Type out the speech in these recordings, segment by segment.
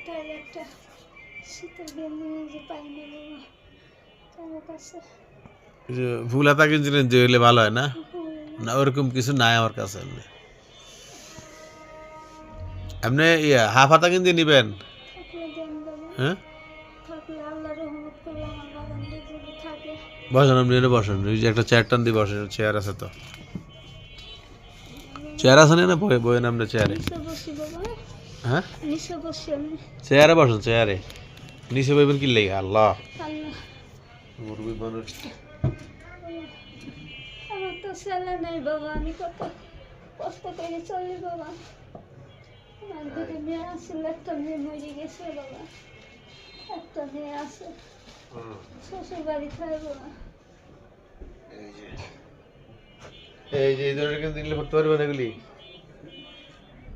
তাই একটা শীতের গেঞ্জি পাই না বাবা তোমার কাছে। ফুল হাতা গেঞ্জি টেঞ্জি হইলে ভালো হয় না? না ওরকম কিছু নাই আমার কাছে। এমনি এমনি হাফ হাতা গেঞ্জি নিবেন? থাকলে দেন বাবা, হ্যাঁ থাকলে আল্লাহ রহমত করে আমার বাগানটা যদি থাকে। বসেন, আপনি এনে বসেন, ওই যে একটা চেয়ার টান দিয়ে বসেন, চেয়ার আছে তো, চেয়ার আছে না? বই বই নামটা চেয়ারে। নিচে বসি বাবা, হ্যাঁ নিচে বসি আমি। চেয়ারে বসেন, চেয়ারে নিচে বইবেন কি লেগে? আল্লাহ আল্লাহ, মুরগি মানুষ। আমার তো ছেলে নেই বাবা, আমি কত কষ্ট করে চলি বাবা। আমার দুটো মেয়ে আসছিল, একটা মেয়ে মরে গেছে বাবা, একটা মেয়ে আছে শ্বশুর বাড়ি খায় বাবা। এই যে এই ধরনের কিন্তু দিলে পড়তে পারবেন এগুলি?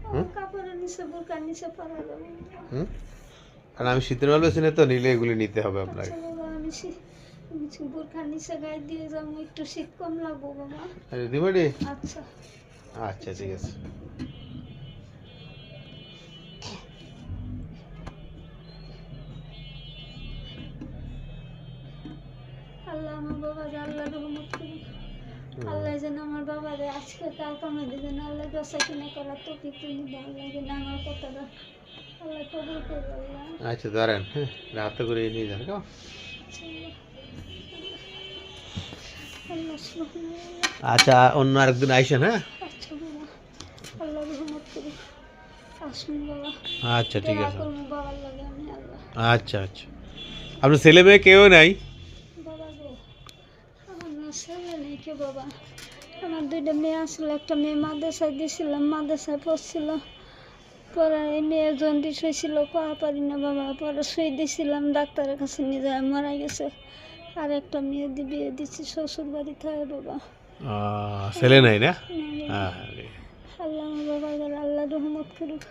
আমার কাপড়ের নিচে বোরকার নিচে পরা যাবে না। হুম, কারণ আমি শীতের বেলা বেশি না তো, নিলে এগুলি নিতে হবে আপনাকে। আচ্ছা বাবা, আমি বোরকার নিচে গায়ে দিয়ে যাবো, একটু শীত কম লাগবো বাবা। দিবাড়ি আচ্ছা আচ্ছা ঠিক আছে। আল্লাহ আমার বাবা আল্লাহ রহমত করি। আল্লাহ যেন আমার বাবারে আজকে কাল কামাই দেবেন, আল্লাহ দশা কিনে করার তো কিছু নিবে, আল্লাহ যেন আমার কথাটা আল্লাহ কবুল করবে আল্লাহ। আচ্ছা দাঁড়ান, হ্যাঁ রাতে করে নিয়ে যান কেমন? আল্লাহ সুবহানাল্লাহ। আচ্ছা অন্য আরেকদিন আইসেন। হ্যাঁ আচ্ছা বাবা, আল্লাহ রহমত করি, আসুন বাবা। আচ্ছা ঠিক দোয়া আছে। করবো বাবার লাগে আমি আল্লাহ। আচ্ছা আচ্ছা, আপনার ছেলে মেয়ে কেউ নাই? বাবা গো, আমার না ছেলে নেই কে বাবা, আমার দুইটা মেয়ে আসলো, একটা মেয়ে মাদ্রাসায় দিয়েছিলাম, মাদ্রাসায় পড়ছিল, পরে এই মেয়ের জন্ডিস হয়েছিল, কোয়া পারি না বাবা, পরে শুয়ে দিয়েছিলাম, ডাক্তারের কাছে নিয়ে যায় মারা গেছে। আর একটা মেয়ে বিয়ে দিচ্ছি শ্বশুর বাড়িতে হয় বাবা। ছেলে নাই না? না বাবা। আরে, আল্লাহ আমার বাবা গেল, আল্লাহ রহমত করুক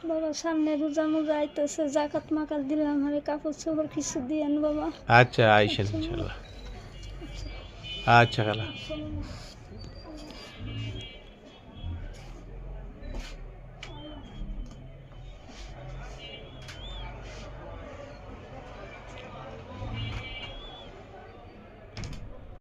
বাবা। সামনে রোজা মোজা আইতেছে, জাকাত মাকাত দিলাম, আমার কাপড় চোপড় কিছু দিয়েন বাবা। আচ্ছা আইসেন ইনশাল্লাহ। আচ্ছা খালা। আচ্ছা বাবা।